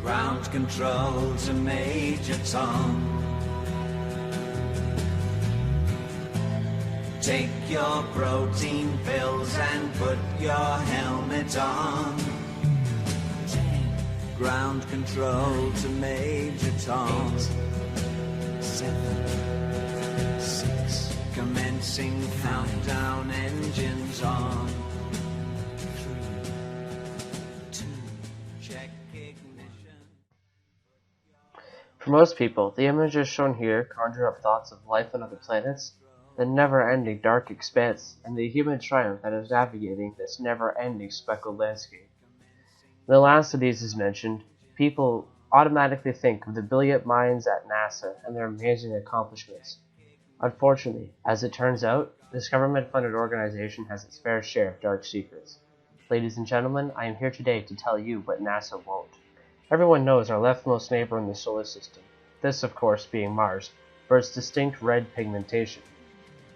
Ground control to Major Tom. Take your protein pills and put your helmet on. 10. Ground control to Major Tom. 8, 7, 6. Commencing countdown, engines on. 3, 2, check ignition. For most people, the images shown here conjure up thoughts of life on other planets, the never-ending dark expanse, and the human triumph that is navigating this never-ending speckled landscape. When the last of these is mentioned, people automatically think of the brilliant minds at NASA and their amazing accomplishments. Unfortunately, as it turns out, this government-funded organization has its fair share of dark secrets. Ladies and gentlemen, I am here today to tell you what NASA won't. Everyone knows our leftmost neighbor in the solar system, this of course being Mars, for its distinct red pigmentation.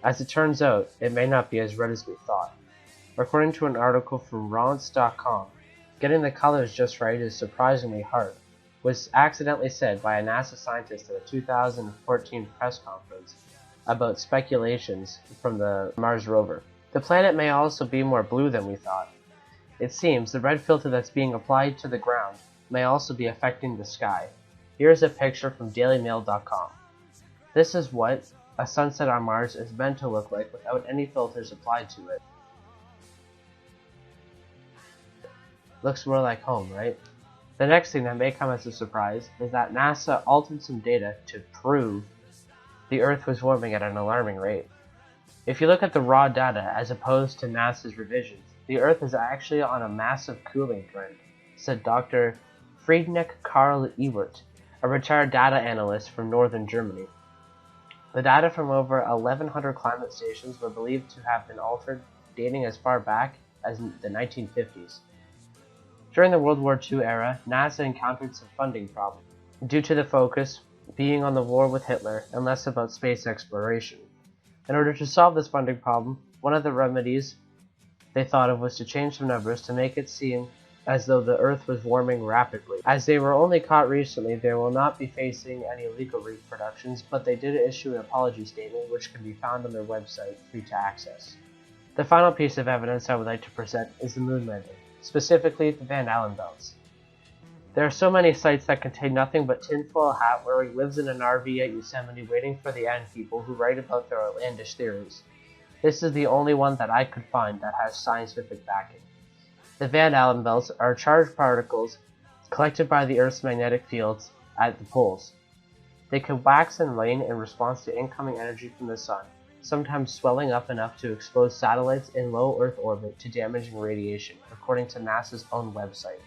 As it turns out, it may not be as red as we thought. According to an article from Ronce.com, getting the colors just right is surprisingly hard, was accidentally said by a NASA scientist at a 2014 press conference about speculations from the Mars rover. The planet may also be more blue than we thought. It seems the red filter that's being applied to the ground may also be affecting the sky. Here's a picture from DailyMail.com. This is what a sunset on Mars is meant to look like without any filters applied to it. Looks more like home, right? The next thing that may come as a surprise is that NASA altered some data to prove the Earth was warming at an alarming rate. If you look at the raw data as opposed to NASA's revisions, the Earth is actually on a massive cooling trend, said Dr. Friedrich Karl Ewert, a retired data analyst from northern Germany. The data from over 1,100 climate stations were believed to have been altered, dating as far back as the 1950s. During the World War II era, NASA encountered some funding problems, due to the focus being on the war with Hitler and less about space exploration. In order to solve this funding problem, one of the remedies they thought of was to change the numbers to make it seem as though the Earth was warming rapidly. As they were only caught recently, they will not be facing any legal repercussions, but they did issue an apology statement which can be found on their website, free to access. The final piece of evidence I would like to present is the moon landing, specifically the Van Allen belts. There are so many sites that contain nothing but tinfoil hat wearing lives in an RV at Yosemite waiting for the end people who write about their outlandish theories. This is the only one that I could find that has scientific backing. The Van Allen belts are charged particles collected by the Earth's magnetic fields at the poles. They can wax and wane in response to incoming energy from the sun, sometimes swelling up enough to expose satellites in low Earth orbit to damaging radiation, according to NASA's own website.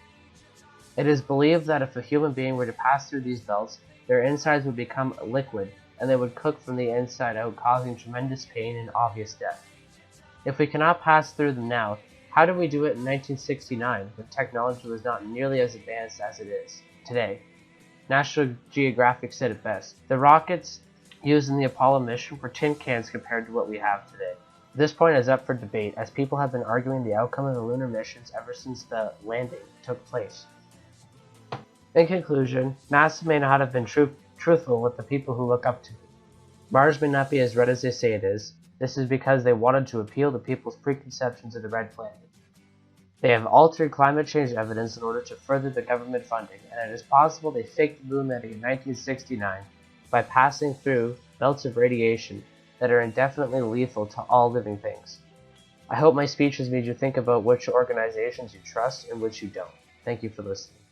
It is believed that if a human being were to pass through these belts, their insides would become liquid, and they would cook from the inside out, causing tremendous pain and obvious death. If we cannot pass through them now, how did we do it in 1969 when technology was not nearly as advanced as it is today? National Geographic said it best. The rockets used in the Apollo mission were tin cans compared to what we have today. This point is up for debate as people have been arguing the outcome of the lunar missions ever since the landing took place. In conclusion, NASA may not have been truthful with the people who look up to it. Mars may not be as red as they say it is. This is because they wanted to appeal to people's preconceptions of the red planet. They have altered climate change evidence in order to further the government funding, and it is possible they faked the moon landing in 1969 by passing through belts of radiation that are indefinitely lethal to all living things. I hope my speech has made you think about which organizations you trust and which you don't. Thank you for listening.